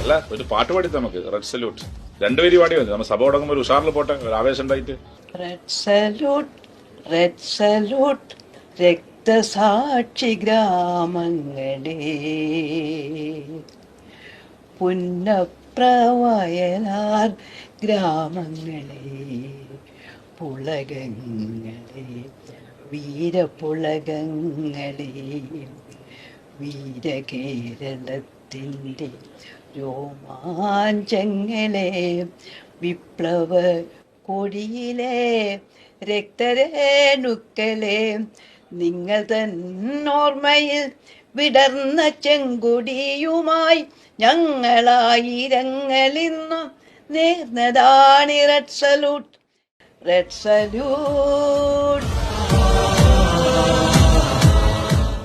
അല്ല ഒരു പാട്ട് പാടി നമുക്ക് റെഡ് സല്യൂട്ട് രണ്ടുപേരും പാടി മതി. നമ്മൾ സഭ തുടങ്ങുമ്പോൾ ഒരു ഉഷാറിൽ പോട്ടെ, ഒരു ആവേശം ഉണ്ടായിട്ട്. റെഡ് സല്യൂട്ട്, റെഡ് സല്യൂട്ട്, രക്തസാക്ഷി ഗ്രാമങ്ങളെ, പുന്നപ്രവയലാർ ഗ്രാമങ്ങളെ, പുളകങ്ങളെ, വീരപുളകങ്ങളെ, വീരകേരളത്തിൻ്റെ രോമാഞ്ചങ്ങളെ, വിപ്ലവ കൊടിയിലെ രക്തരേണുക്കളെ, നിങ്ങൾ തന്നോർമ്മയിൽ വിടർന്ന ചെങ്കൊടിയുമായി ഞങ്ങളായിരങ്ങളിന്നും നേർന്നതാണ് റെഡ് സല്യൂട്ട്, റെഡ് സല്യൂട്ട്.